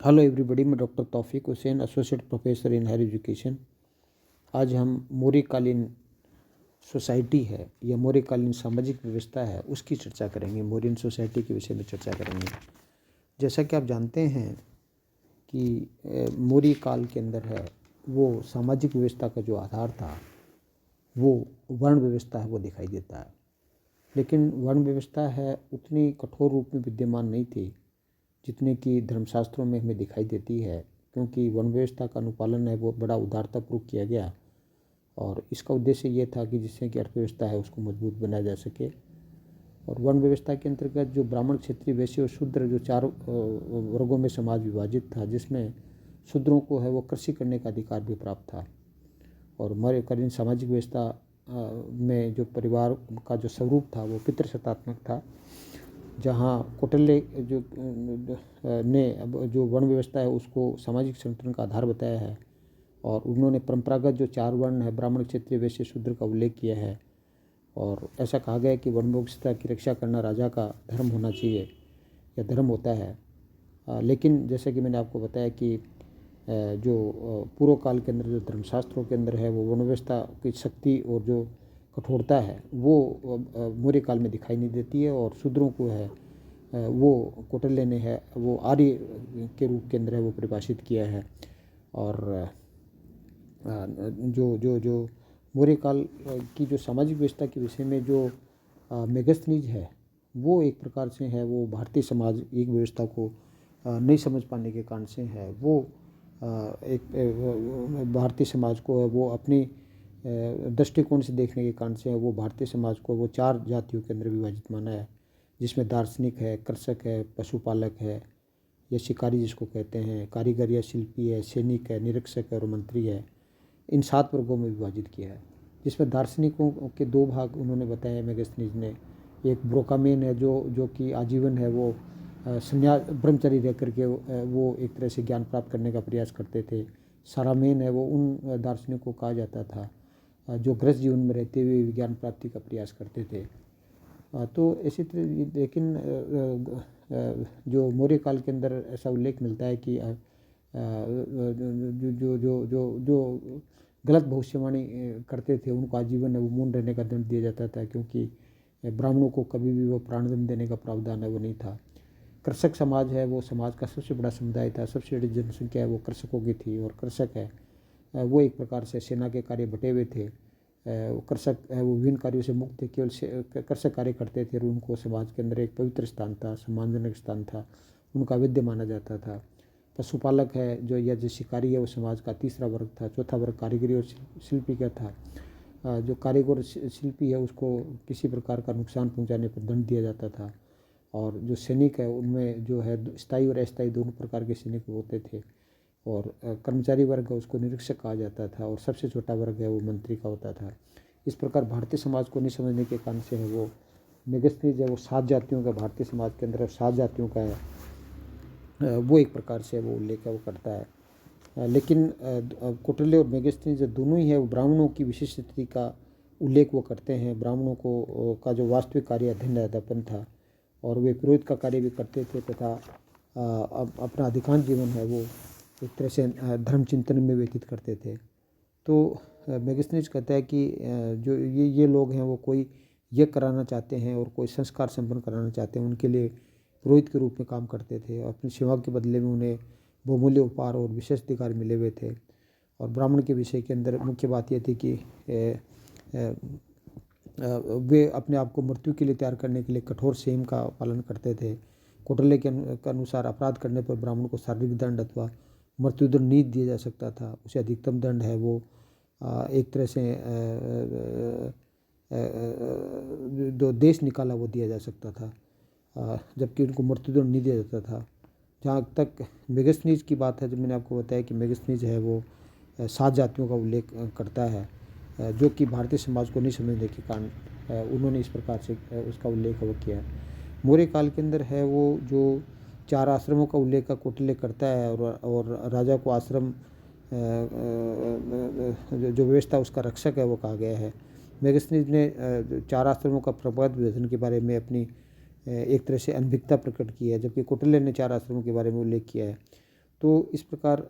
Hello everybody, मैं doctor Taufiq Hussain, associate professor in higher education. आज हम मौर्यकालीन सोसाइटी है या मौर्यकालीन सामाजिक व्यवस्था है उसकी चर्चा करेंगे। मौर्यन सोसाइटी के विषय में चर्चा करेंगे। जैसा कि आप जानते हैं कि मौर्य काल के अंदर है वो सामाजिक व्यवस्था का जो आधार था वो वर्ण व्यवस्था है, वो दिखाई देता है। लेकिन वर्ण व्यवस्था है उतनी कठोर रूप में विद्यमान नहीं थी जितने कि धर्मशास्त्रों में हमें दिखाई देती है, क्योंकि वर्ण व्यवस्था का अनुपालन है वो बड़ा उदारतापूर्वक किया गया और इसका उद्देश्य ये था कि जिससे कि अर्थव्यवस्था है उसको मजबूत बनाया जा सके। और वर्ण व्यवस्था के अंतर्गत जो ब्राह्मण, क्षत्रिय, वैश्य और शूद्र जो चार वर्गों में समाज विभाजित था, जिसमें शूद्रों को है वो कृषि करने का अधिकार भी प्राप्त था। और मौर्यकालीन सामाजिक व्यवस्था में जो परिवार का जो स्वरूप था वो पितृसत्तात्मक था, जहाँ कौटिल्य ने जो वर्ण व्यवस्था है उसको सामाजिक संगठन का आधार बताया है। और उन्होंने परंपरागत जो चार वर्ण है, ब्राह्मण, क्षत्रिय, वैश्य, शूद्र का उल्लेख किया है। और ऐसा कहा गया है कि वर्ण व्यवस्था की रक्षा करना राजा का धर्म होना चाहिए या धर्म होता है। लेकिन जैसे कि मैंने आपको बताया कि जो पूर्व काल के अंदर जो धर्मशास्त्रों के अंदर है वो वर्ण व्यवस्था की शक्ति और जो कठोरता है वो मौर्य काल में दिखाई नहीं देती है। और शूद्रों को है वो कौटिल्य ने है वो आर्य के रूप के अंदर है वो परिभाषित किया है। और जो जो जो मौर्य काल की जो सामाजिक व्यवस्था के विषय में जो मेगस्थनीज है वो एक प्रकार से है वो भारतीय समाज एक व्यवस्था को नहीं समझ पाने के कारण से है वो एक भारतीय समाज को है वो अपनी दृष्टिकोण से देखने के कारण से है वो भारतीय समाज को वो चार जातियों के अंदर विभाजित माना है, जिसमें दार्शनिक है, कृषक है, पशुपालक है या शिकारी जिसको कहते हैं, कारीगर या शिल्पी है, सैनिक है, निरीक्षक है और मंत्री है। इन 7 वर्गों में विभाजित किया है, जिसमें दार्शनिकों के 2 भाग उन्होंने बताया मेगस्थनीज ने। एक ब्रोकामेन है जो कि आजीवन है वो संन्यास ब्रह्मचारी रह करके वो एक तरह से ज्ञान प्राप्त करने का प्रयास करते थे। सारामेन है वो उन दार्शनिकों को कहा जाता था जो गृहस्थ जीवन में रहते हुए विज्ञान प्राप्ति का प्रयास करते थे। तो इसी तरह लेकिन जो मौर्य काल के अंदर ऐसा उल्लेख मिलता है कि जो जो जो जो जो गलत भविष्यवाणी करते थे उनको आजीवन वो मौन रहने का दंड दिया जाता था, क्योंकि ब्राह्मणों को कभी भी वो प्राणदंड देने का प्रावधान है वो नहीं था। कृषक समाज है वो समाज का सबसे बड़ा समुदाय था, सबसे बड़ी जनसंख्या है वो कृषकों की थी। और कृषक है वो एक प्रकार से सेना के कार्य बटे हुए थे। कृषक है वो विभिन्न कार्यों से मुक्त थे, केवल कृषक कार्य करते थे और उनको समाज के अंदर एक पवित्र स्थान था, सम्मानजनक स्थान था, उनका वैद्य माना जाता था। पशुपालक है जो या जो शिकारी है वो समाज का तीसरा वर्ग था। चौथा वर्ग कारीगरी और शिल्पी का था। जो कारीगर शिल्पी है उसको किसी प्रकार का नुकसान पहुंचाने पर दंड दिया जाता था। और जो सैनिक है उनमें जो है स्थायी और अस्थायी दोनों प्रकार के सैनिक होते थे। और कर्मचारी वर्ग है उसको निरीक्षक कहा जाता था। और सबसे छोटा वर्ग है वो मंत्री का होता था। इस प्रकार भारतीय समाज को नहीं समझने के कारण से है वो मेगस्थनीज है वो 7 जातियों का भारतीय समाज के अंदर 7 जातियों का है वो एक प्रकार से वो उल्लेख है वो करता है। लेकिन कौटिल्य और मेगस्थनीज दोनों ही है वो ब्राह्मणों की विशिष्ट स्थिति का उल्लेख वो करते हैं। ब्राह्मणों को का जो वास्तविक कार्य अध्ययन अध्यापन था और वे पुरोहित का कार्य भी करते थे तथा अपना अधिकांश जीवन है वो एक तरह से धर्म चिंतन में व्यतीत करते थे। तो मेगस्थनीज कहता है कि जो ये लोग हैं वो कोई यज्ञ कराना चाहते हैं और कोई संस्कार संपन्न कराना चाहते हैं, उनके लिए पुरोहित के रूप में काम करते थे और अपनी सेवा के बदले में उन्हें बहुमूल्य उपहार और विशेष अधिकार मिले हुए थे। और ब्राह्मण के विषय के अंदर मुख्य बात यह थी कि वे अपने आप को मृत्यु के लिए तैयार करने के लिए कठोर संयम का पालन करते थे। कौटिल्य के अनुसार अपराध करने पर ब्राह्मण को शारीरिक दंड अथवा मृत्युदंड नहीं दिया जा सकता था। उसे अधिकतम दंड है वो एक तरह से जो देश निकाला वो दिया जा सकता था, जबकि उनको मृत्युदंड नहीं दिया जाता था। जहाँ तक मेगस्थनीज की बात है, जब मैंने आपको बताया कि मेगस्थनीज है वो 7 जातियों का उल्लेख करता है जो कि भारतीय समाज को नहीं समझने के कारण उन्होंने इस प्रकार से उसका उल्लेख वो किया है। मौर्य काल के अंदर है वो जो 4 आश्रमों का उल्लेख कौटिल्य करता है और राजा को आश्रम जो व्यवस्था उसका रक्षक है वो कहा गया है। मेगस्थनीज ने 4 आश्रमों का प्रबंध विभाजन के बारे में अपनी एक तरह से अनभिज्ञता प्रकट की है, जबकि कौटिल्य ने 4 आश्रमों के बारे में उल्लेख किया है। तो इस प्रकार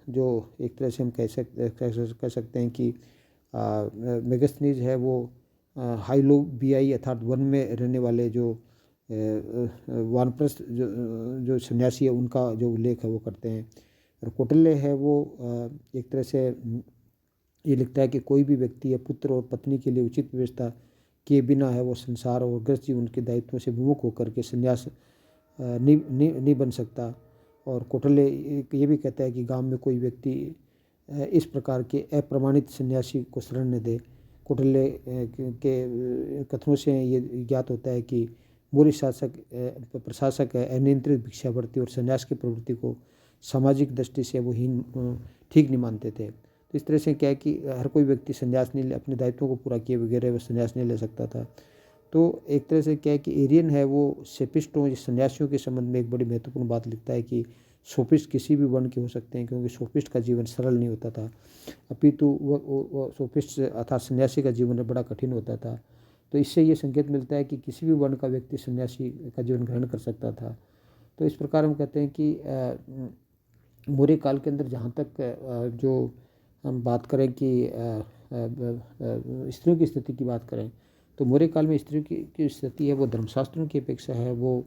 जो एक तरह से हम कह सकते हैं कि मेगास्थनीज है वो हाइलोबियाई अर्थात वन में रहने वाले जो वानप्रस्थ जो सन्यासी है उनका जो उल्लेख है वो करते हैं। और कौटिल्य है वो एक तरह से ये लिखता है कि कोई भी व्यक्ति या पुत्र और पत्नी के लिए उचित व्यवस्था किए बिना है वो संसार और गृहस्थ जीवन के दायित्वों से विमुख होकर के संन्यास नहीं बन सकता। और कौटिल्य ये भी कहता है कि गांव में कोई व्यक्ति इस प्रकार के अप्रमाणित सन्यासी को शरण न दे। कौटिल्य के कथनों से ये ज्ञात होता है कि मौर्य प्रशासक है अनियंत्रित भिक्षावृत्ति और संन्यास की प्रवृत्ति को सामाजिक दृष्टि से वो ठीक नहीं मानते थे। तो इस तरह से क्या है कि हर कोई व्यक्ति संन्यास नहीं ले, अपने दायित्वों को पूरा किए बगैर वो संन्यास नहीं ले सकता था। तो एक तरह से क्या है कि एरियन है वो सेपिस्टों सन्यासियों के संबंध में एक बड़ी महत्वपूर्ण बात लिखता है कि सोफिस्ट किसी भी वर्ण के हो सकते हैं, क्योंकि सोफिस्ट का जीवन सरल नहीं होता था, अपितु वो सोफिस्ट अर्थात सन्यासी का जीवन बड़ा कठिन होता था। तो इससे ये संकेत मिलता है कि किसी भी वर्ण का व्यक्ति सन्यासी का जीवन ग्रहण कर सकता था। तो इस प्रकार हम कहते हैं कि मौर्य काल के अंदर जहाँ तक जो हम बात करें कि स्त्रियों की स्थिति की बात करें तो मौर्य काल में स्त्रियों की स्थिति है वो धर्मशास्त्रों की अपेक्षा है वो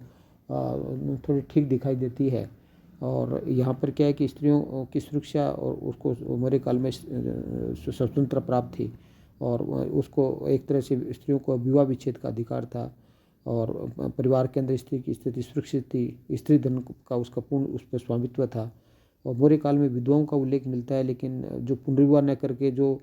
थोड़ी ठीक दिखाई देती है। और यहाँ पर क्या है कि स्त्रियों की सुरक्षा और उसको मौर्य काल में स्वतंत्रता प्राप्त थी और उसको एक तरह से स्त्रियों को विवाह विच्छेद का अधिकार था और परिवार के अंदर स्त्री की स्थिति सुरक्षित थी, स्त्री धन का उसका पूर्ण उस पर स्वामित्व था। और मौर्य काल में विधवाओं का उल्लेख मिलता है, लेकिन जो पुनर्विवाह न करके जो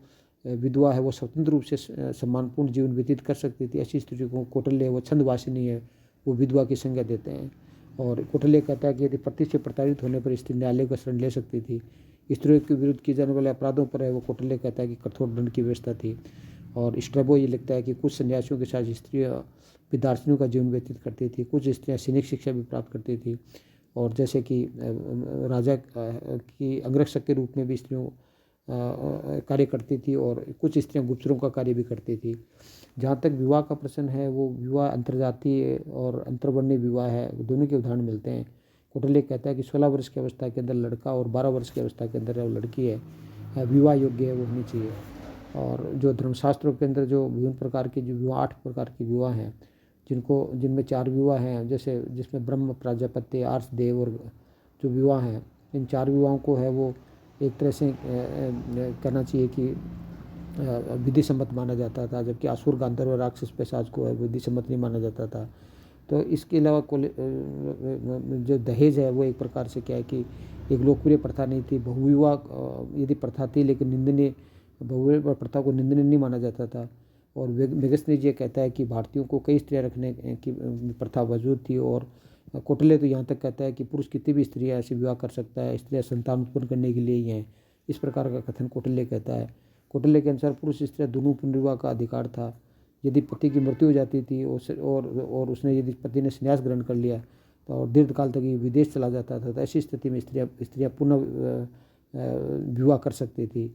विधवा है वो स्वतंत्र रूप से सम्मानपूर्ण जीवन व्यतीत कर सकती थी, ऐसी स्त्री को कौटिल्य वो छंदवासिनी है वो विधवा की संज्ञा देते हैं। और कौटिल्य कहता है कि यदि पति से प्रताड़ित होने पर स्त्री न्यायालय का शरण ले सकती थी। स्त्रियों के विरुद्ध किए जाने वाले अपराधों पर है वो कौटिल्य कहता है कि कठोर दंड की व्यवस्था थी। और स्ट्रैबो ये लिखता है कि कुछ सन्यासियों के साथ स्त्रियाँ विद्यार्थियों का जीवन व्यतीत करती थी, कुछ स्त्रियाँ सैनिक शिक्षा भी प्राप्त करती थी और जैसे कि राजा की अंगरक्षक के रूप में भी स्त्रियों कार्य करती थी और कुछ स्त्रियां गुप्तचरों का कार्य भी करती थी। जहाँ तक विवाह का प्रश्न है वो विवाह अंतर्जातीय और अंतर्वर्णीय विवाह है, दोनों के उदाहरण मिलते हैं। कौटिल्य कहता है कि 16 वर्ष की अवस्था के अंदर लड़का और 12 वर्ष की अवस्था के अंदर लड़की है विवाह योग्य है वो होनी चाहिए। और जो धर्मशास्त्रों के अंदर जो विभिन्न प्रकार के जो विवाह 8 प्रकार के विवाह हैं जिनमें 4 विवाह हैं, जैसे जिसमें ब्रह्म प्रजापति आर्ष देव और जो विवाह हैं, इन 4 विवाहों को है वो एक तरह से कहना चाहिए कि विधि सम्मत माना जाता था, जबकि असुर गांधर्व और राक्षस पिशाच को है विधि सम्मत नहीं माना जाता था। तो इसके अलावा जो दहेज है वो एक प्रकार से क्या है कि एक लोकप्रिय प्रथा नहीं थी। बहुविवाह यदि प्रथा थी लेकिन निंदनीय बहुविवाह प्रथा को निंदनीय नहीं माना जाता था। और मेगास्थनीज ये कहता है कि भारतीयों को कई स्त्रियाँ रखने की प्रथा मौजूद थी। और कौटिल्य तो यहाँ तक कहता है कि पुरुष कितनी भी स्त्रियाँ ऐसे विवाह कर सकता है, स्त्रियाँ संतान उत्पन्न करने के लिए ही हैं, इस प्रकार का कथन कौटिल्य कहता है। कौटिल्य के अनुसार पुरुष स्त्रियाँ दोनों पुनर्विवाह का अधिकार था। यदि पति की मृत्यु हो जाती थी और उसने यदि पति ने संन्यास ग्रहण कर लिया तो और दीर्घकाल तक ये विदेश चला जाता था, तो ऐसी स्थिति में स्त्रियाँ पुनः विवाह कर सकती थी।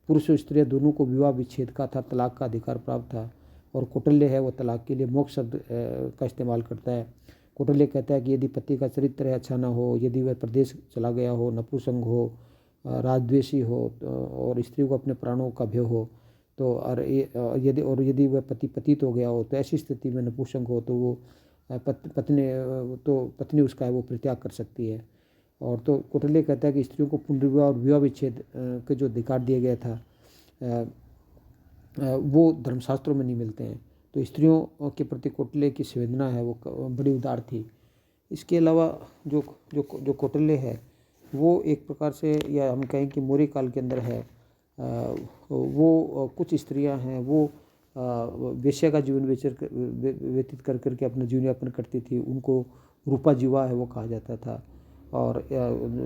पुरुष और स्त्रियाँ दोनों को विवाह विच्छेद का था तलाक का अधिकार प्राप्त था। और कौटिल्य है वो तलाक के लिए मोक्ष शब्द का इस्तेमाल करता है। कौटिल्य कहता है कि यदि पति का चरित्र अच्छा ना हो, यदि वह प्रदेश चला गया हो, नपुंसक हो, राजद्वेषी हो और स्त्री को अपने प्राणों का भय हो तो यदि वह पति पतित हो गया हो तो ऐसी स्थिति में नपुंसक हो तो वो पत्नी उसका है वो परित्याग कर सकती है। और तो कौटिल्य कहता है कि स्त्रियों को पुनर्विवाह और विवाह विच्छेद के जो अधिकार दिया गया था वो धर्मशास्त्रों में नहीं मिलते हैं। तो स्त्रियों के प्रति कौटिल्य की संवेदना है वो बड़ी उदार थी। इसके अलावा जो कौटिल्य है वो एक प्रकार से या हम कहें कि मौर्य काल के अंदर है वो कुछ स्त्रियां हैं वो वेश्या का जीवन व्यतीत कर करके अपना जीवन यापन करती थी, उनको रूपा जीवा है वो कहा जाता था। और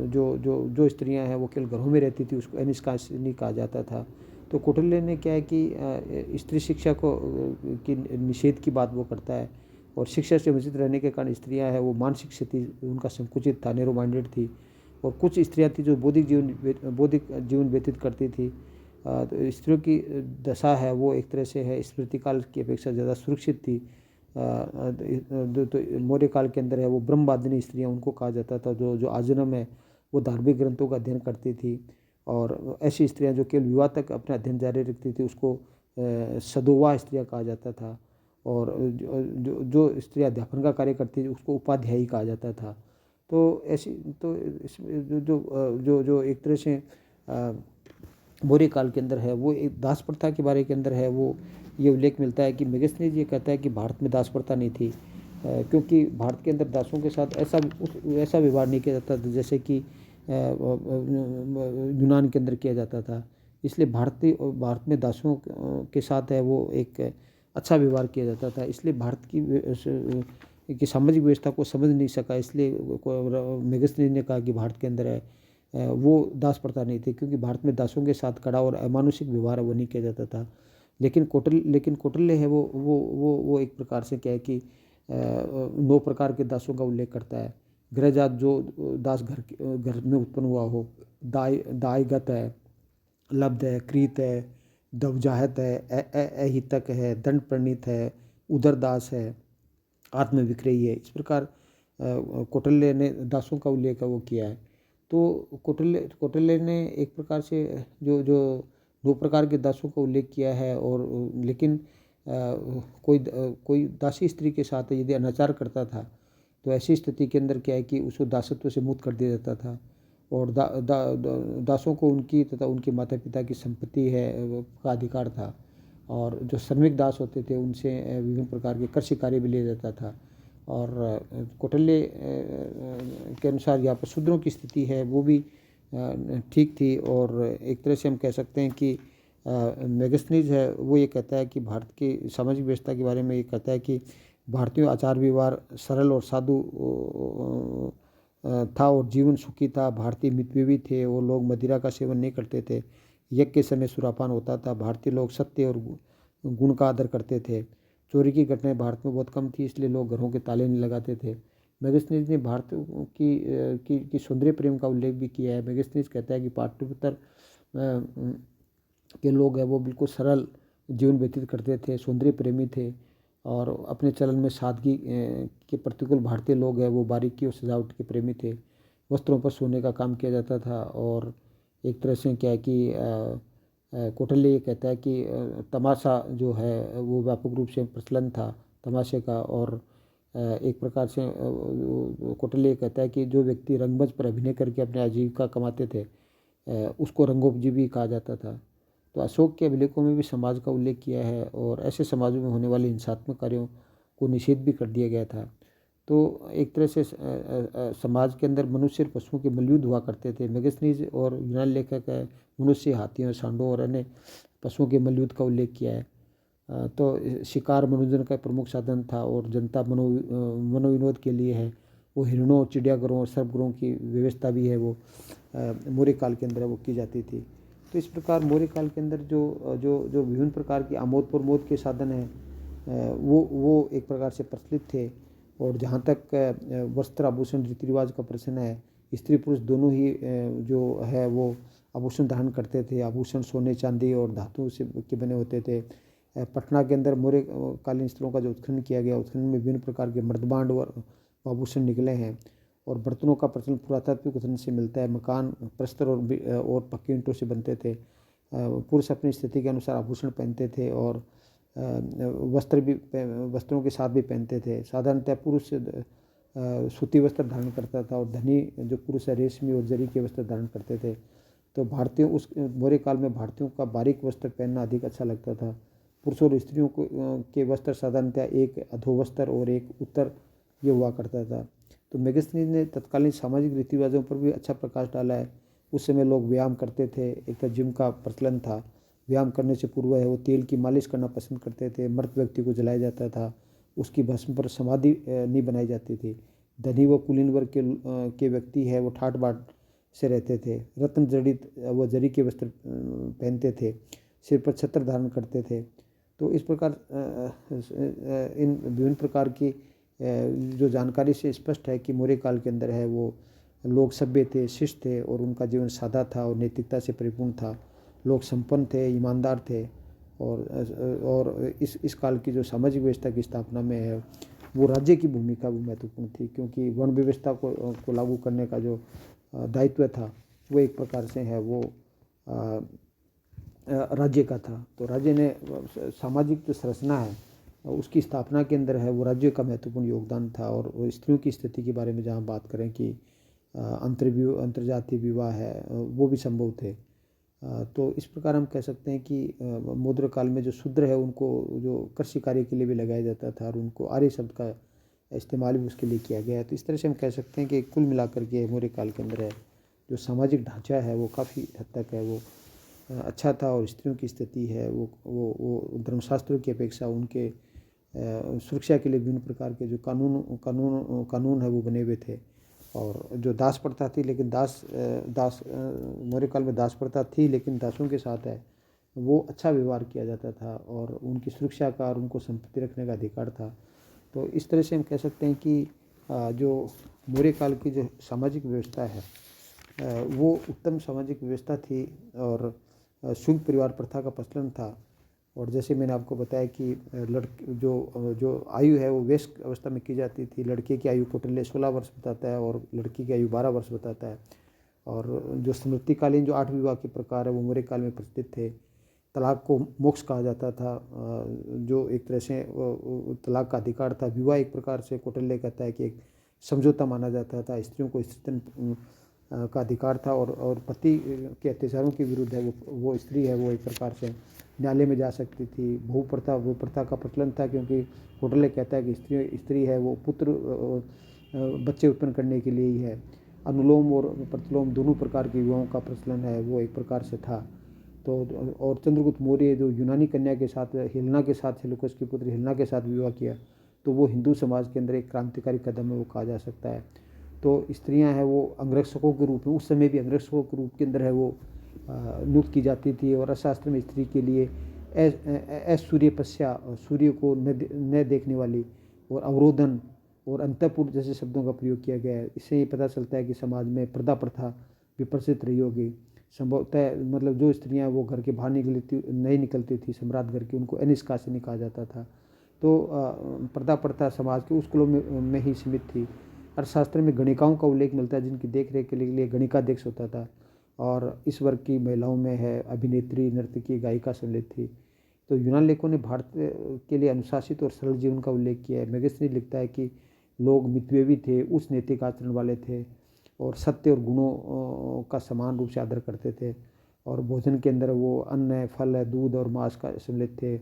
जो स्त्रियां हैं वो केवल घरों में रहती थी उसको अनिष्कासिनी कहा जाता था। तो कौटिल्य ने क्या है कि स्त्री शिक्षा की निषेध की बात वो करता है और शिक्षा से वंचित रहने के कारण स्त्रियां हैं वो मानसिक स्थिति उनका संकुचित था, नैरो माइंडेड थी। और कुछ स्त्रियां थी जो बौद्धिक जीवन व्यतीत करती थी। तो स्त्रियों की दशा है वो एक तरह से है स्मृति काल की अपेक्षा ज़्यादा सुरक्षित थी। तो मौर्य काल के अंदर है वो ब्रह्मवादिनी स्त्रियाँ उनको कहा जाता था, जो आजन्म है वो धार्मिक ग्रंथों का अध्ययन करती थी। और ऐसी स्त्रियां जो केवल विवाह तक अपना अध्ययन जारी रखती थी उसको सदोवा स्त्रियां कहा जाता था। और जो स्त्रियां अध्यापन का कार्य करती थी उसको उपाध्यायी कहा जाता था। तो ऐसी तो इसमें जो एक तरह से मौर्य काल के अंदर है वो एक दास प्रथा के बारे के अंदर है, वो ये उल्लेख मिलता है कि मेगस्थनीज ये कहता है कि भारत में दास प्रथा नहीं थी, क्योंकि भारत के अंदर दासों के साथ ऐसा व्यवहार नहीं किया जाता था जैसे कि यूनान के अंदर किया जाता था। इसलिए भारत में दासों के साथ है वो एक अच्छा व्यवहार किया जाता था। इसलिए भारत की सामाजिक व्यवस्था को समझ नहीं सका, इसलिए मेगस्थनीज ने कहा कि भारत के अंदर है वो दास प्रथा नहीं थी, क्योंकि भारत में दासों के साथ कड़ा और अमानुषिक व्यवहार वो नहीं किया जाता था। लेकिन कौटिल्य है वो एक प्रकार से क्या है कि 9 प्रकार के दासों का उल्लेख करता है। गृहजात जो दास घर में उत्पन्न हुआ हो, दायगत है, लब्ध है, क्रीत है, दवजाहत है, अहितक है, दंड प्रणीत है, उदरदास है, आत्मविक्रयी है। इस प्रकार कौटिल्य ने दासों का उल्लेख है वो किया है। तो कौटिल्य ने एक प्रकार से जो 2 प्रकार के दासों का उल्लेख किया है। और लेकिन कोई दासी स्त्री के साथ यदि अनाचार करता था तो ऐसी स्थिति के अंदर क्या है कि उसको दासत्व से मुक्त कर दिया जाता था। और दासों को उनकी तथा उनके माता पिता की संपत्ति है का अधिकार था। और जो श्रमिक दास होते थे उनसे विभिन्न प्रकार के कृषि कार्य भी लिया जाता था। और कौटिल्य के अनुसार यहाँ पर शूद्रों की स्थिति है वो भी ठीक थी। और एक तरह से हम कह सकते हैं कि मेगस्थनीज है वो ये कहता है कि भारत की सामाजिक व्यवस्था के बारे में ये कहता है कि भारतीय आचार व्यवहार सरल और साधु था और जीवन सुखी था। भारतीय मितव्ययी थे, वो लोग मदिरा का सेवन नहीं करते थे, यज्ञ के समय सुरापान होता था। भारतीय लोग सत्य और गुण का आदर करते थे। चोरी की घटनाएं भारत में बहुत कम थी, इसलिए लोग घरों के ताले नहीं लगाते थे। मेगस्थनीज ने भारत की सौंदर्य प्रेम का उल्लेख भी किया है। मेगस्थनीज कहता है कि पाटलिपुत्र के लोग हैं वो बिल्कुल सरल जीवन व्यतीत करते थे, सौंदर्य प्रेमी थे और अपने चलन में सादगी के प्रतिकूल भारतीय लोग हैं वो बारीकी और सजावट के प्रेमी थे। वस्त्रों पर सोने का काम किया जाता था। और एक तरह से क्या है कि कौटिल्य ये कहता है कि तमाशा जो है वो व्यापक रूप से प्रचलन था तमाशे का। और एक प्रकार से कौटिल्य कहता है कि जो व्यक्ति रंगमंच पर अभिनय करके अपने आजीविका कमाते थे उसको रंगोपजीवी कहा जाता था। तो अशोक के अभिलेखों में भी समाज का उल्लेख किया है और ऐसे समाजों में होने वाले हिंसात्मक कार्यों को निषेध भी कर दिया गया था। तो एक तरह से समाज के अंदर मनुष्य और पशुओं के मलयुद्ध हुआ करते थे। मेगस्थनीज और यूनानी लेखक है मनुष्य, हाथियों, सांडों और अन्य पशुओं के मलयुद्ध का उल्लेख किया है। तो शिकार मनोरंजन का प्रमुख साधन था और जनता मनोविनोद के लिए है वो हिरणों, चिड़ियाघरों और सर्पगृहों की व्यवस्था भी है वो मौर्य काल के अंदर वो की जाती थी। तो इस प्रकार मौर्य काल के अंदर जो विभिन्न प्रकार की आमोद प्रमोद के साधन हैं वो एक प्रकार से प्रचलित थे। और जहाँ तक वस्त्र आभूषण रीति रिवाज का प्रश्न है, स्त्री पुरुष दोनों ही जो है वो आभूषण धारण करते थे। आभूषण सोने, चांदी और धातु से के बने होते थे। पटना के अंदर मौर्य कालीन स्त्रों का जो उत्खनन किया गया, उत्खनन में विभिन्न प्रकार के मर्दबांड और आभूषण निकले हैं। और बर्तनों का प्रचलन पुरातात्विक उत्खनन से मिलता है। मकान प्रस्तर और पक्की ईंटों से बनते थे। पुरुष अपनी स्थिति के अनुसार आभूषण पहनते थे और वस्त्रों के साथ भी पहनते थे। साधारणतः पुरुष सूती वस्त्र धारण करता था और धनी जो पुरुष है रेशमी और जरी के वस्त्र धारण करते थे। तो भारतीयों उस मौर्य काल में भारतीयों का बारीक वस्त्र पहनना अधिक अच्छा लगता था। पुरुषों और स्त्रियों को के वस्त्र साधारणतः एक अधोवस्त्र और एक उत्तर ये हुआ करता था। तो मेगस्थनीज ने तत्कालीन सामाजिक रीति रिवाजों पर भी अच्छा प्रकाश डाला है। उस समय लोग व्यायाम करते थे, एक तो जिम का प्रचलन था। व्यायाम करने से पूर्व है वो तेल की मालिश करना पसंद करते थे। मृत व्यक्ति को जलाया जाता था, उसकी भस्म पर समाधि नहीं बनाई जाती थी। धनी व कुलीन वर्ग के व्यक्ति है वो ठाट बाट से रहते थे। रत्न जड़ित व जरी के वस्त्र पहनते थे, सिर पर छत्र धारण करते थे। तो इस प्रकार इन विभिन्न प्रकार की जो जानकारी से स्पष्ट है कि मौर्य काल के अंदर है वो लोग सभ्य थे, शिष्ट थे और उनका जीवन सादा था और नैतिकता से परिपूर्ण था। लोग संपन्न थे, ईमानदार थे। और इस काल की जो सामाजिक व्यवस्था की स्थापना में है वो राज्य की भूमिका भी महत्वपूर्ण थी, क्योंकि वर्ण व्यवस्था को लागू करने का जो दायित्व था वो एक प्रकार से है वो राज्य का था। तो राज्य ने सामाजिक जो संरचना है उसकी स्थापना के अंदर है वो राज्य का महत्वपूर्ण योगदान था। और स्त्रियों की स्थिति के बारे में जहाँ बात करें कि अंतर्जातीय विवाह है वो भी संभव थे। तो इस प्रकार हम कह सकते हैं कि मौर्य काल में जो शूद्र है उनको जो कृषि कार्य के लिए भी लगाया जाता था और उनको आर्य शब्द का इस्तेमाल भी उसके लिए किया गया है। तो इस तरह से हम कह सकते हैं कि कुल मिलाकर के मौर्य काल के अंदर है जो सामाजिक ढांचा है वो काफ़ी हद तक है वो अच्छा था। और स्त्रियों की स्थिति है वो धर्मशास्त्रों की अपेक्षा उनके सुरक्षा के लिए विभिन्न प्रकार के जो कानून है वो बने हुए थे। और जो दास प्रथा थी, लेकिन मौर्य काल में दास प्रथा थी, लेकिन दासों के साथ है वो अच्छा व्यवहार किया जाता था और उनकी सुरक्षा का और उनको संपत्ति रखने का अधिकार था। तो इस तरह से हम कह सकते हैं कि जो मौर्य काल की जो सामाजिक व्यवस्था है वो उत्तम सामाजिक व्यवस्था थी और शुभ परिवार प्रथा का प्रचलन था। और जैसे मैंने आपको बताया कि जो आयु है वो वयस्क अवस्था में की जाती थी। लड़के की आयु कौटिल्य 16 वर्ष बताता है और लड़की की आयु 12 वर्ष बताता है। और जो स्मृतिकालीन जो 8 विवाह के प्रकार है वो मौर्य काल में प्रचलित थे। तलाक को मोक्ष कहा जाता था, जो एक तरह से तलाक का अधिकार था। विवाह एक प्रकार से कौटिल्य कहता है कि एक समझौता माना जाता था। स्त्रियों को स्त्रीधन का अधिकार था और पति के अत्याचारों के विरुद्ध है वो स्त्री है वो एक प्रकार से न्यायालय में जा सकती थी। वो प्रथा का प्रचलन था, क्योंकि कौटिल्य कहता है कि स्त्री है वो पुत्र बच्चे उत्पन्न करने के लिए ही है। अनुलोम और प्रतिलोम दोनों प्रकार के विवाहों का प्रचलन है वो एक प्रकार से था। तो और चंद्रगुप्त मौर्य जो यूनानी कन्या के साथ हेलेना के साथ सेल्यूकस की पुत्री हेलेना के साथ विवाह किया, तो वो हिंदू समाज के अंदर एक क्रांतिकारी कदम है वो कहा जा सकता है। तो स्त्रियां हैं वो अंगरक्षकों के रूप में, उस समय भी अंगरक्षकों के रूप के अंदर है वो नियुक्त की जाती थी। और अर्थशास्त्र में स्त्री के लिए सूर्यपस्या, सूर्य को न देखने वाली, और अवरोधन और अंतःपुर जैसे शब्दों का प्रयोग किया गया है। इससे ये पता चलता है कि समाज में पर्दा प्रथा विपरीत रही होगी। संभवतः मतलब जो स्त्रियां वो घर के बाहर नहीं निकलती थी सम्राट घर की, उनको अनिष्कासिनी कहा जाता था। तो पर्दा प्रथा समाज के उस कुलों में ही सीमित थी। अर्थशास्त्र में गणिकाओं का उल्लेख मिलता है जिनकी देख रेख के लिए गणिकाध्यक्ष होता था। और इस वर्ग की महिलाओं में है अभिनेत्री, नर्तकी, गायिका सम्मिलित थी। तो यूनान लेखकों ने भारत के लिए अनुशासित और सरल जीवन का उल्लेख किया है। मेगस्थनीज लिखता है कि लोग मितव्ययी थे, उस नैतिक आचरण वाले थे और सत्य और गुणों का समान रूप से आदर करते थे। और भोजन के अंदर वो अन्न, फल, दूध और मांस का सम्मिलित थे।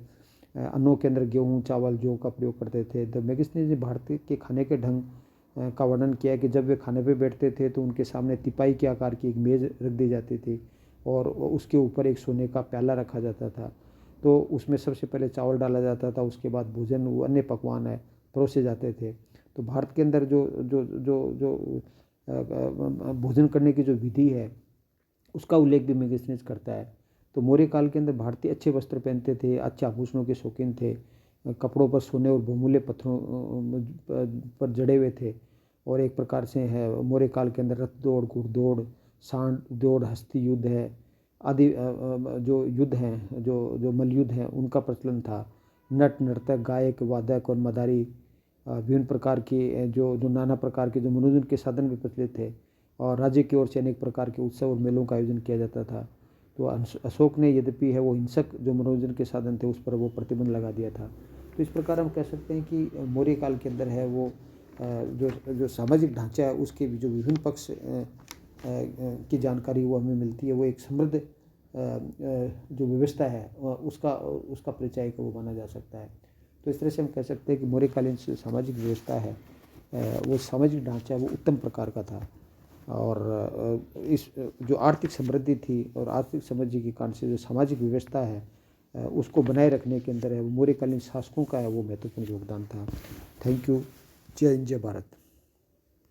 अन्नों के अंदर गेहूँ, चावल, जौ का प्रयोग करते थे। द मेगस्थनीज ने भारत के खाने के ढंग का वर्णन किया कि जब वे खाने पे बैठते थे तो उनके सामने तिपाई के आकार की एक मेज़ रख दी जाती थी और उसके ऊपर एक सोने का प्याला रखा जाता था। तो उसमें सबसे पहले चावल डाला जाता था, उसके बाद भोजन वो अन्य पकवान है परोसे जाते थे। तो भारत के अंदर जो जो जो जो भोजन करने की जो विधि है उसका उल्लेख भी मेगस्थनीज करता है। तो मौर्य काल के अंदर भारतीय अच्छे वस्त्र पहनते थे, अच्छे आभूषणों के शौकीन थे, कपड़ों पर सोने और बहुमूल्य पत्थरों पर जड़े हुए थे। और एक प्रकार से है मौर्य काल के अंदर रथ दौड़, घुड़दौड़, सांड दौड़, हस्ती युद्ध है आदि जो युद्ध हैं, जो मल्लयुद्ध हैं उनका प्रचलन था। नट, नर्तक, गायक, वादक और मदारी विभिन्न प्रकार की जो नाना प्रकार के जो मनोरंजन के साधन भी प्रचलित थे। और राज्य की ओर से अनेक प्रकार के उत्सव और मेलों का आयोजन किया जाता था। तो अशोक ने यद्यपि है वो हिंसक जो मनोरंजन के साधन थे उस पर वो प्रतिबंध लगा दिया था। तो इस प्रकार हम कह सकते हैं कि मौर्य काल के अंदर है वो जो सामाजिक ढांचा है उसके जो विभिन्न पक्ष की जानकारी वो हमें मिलती है। वो एक समृद्ध जो व्यवस्था है उसका परिचय को वो माना जा सकता है। तो इस तरह से हम कह सकते हैं कि मौर्यकालीन सामाजिक व्यवस्था है वो सामाजिक ढांचा वो उत्तम प्रकार का था। और इस जो आर्थिक समृद्धि थी और आर्थिक समृद्धि के कारण से जो सामाजिक व्यवस्था है उसको बनाए रखने के अंदर है वो मौर्यकालीन शासकों का है वो महत्वपूर्ण योगदान था। Thank you. जय हिंद, जय भारत।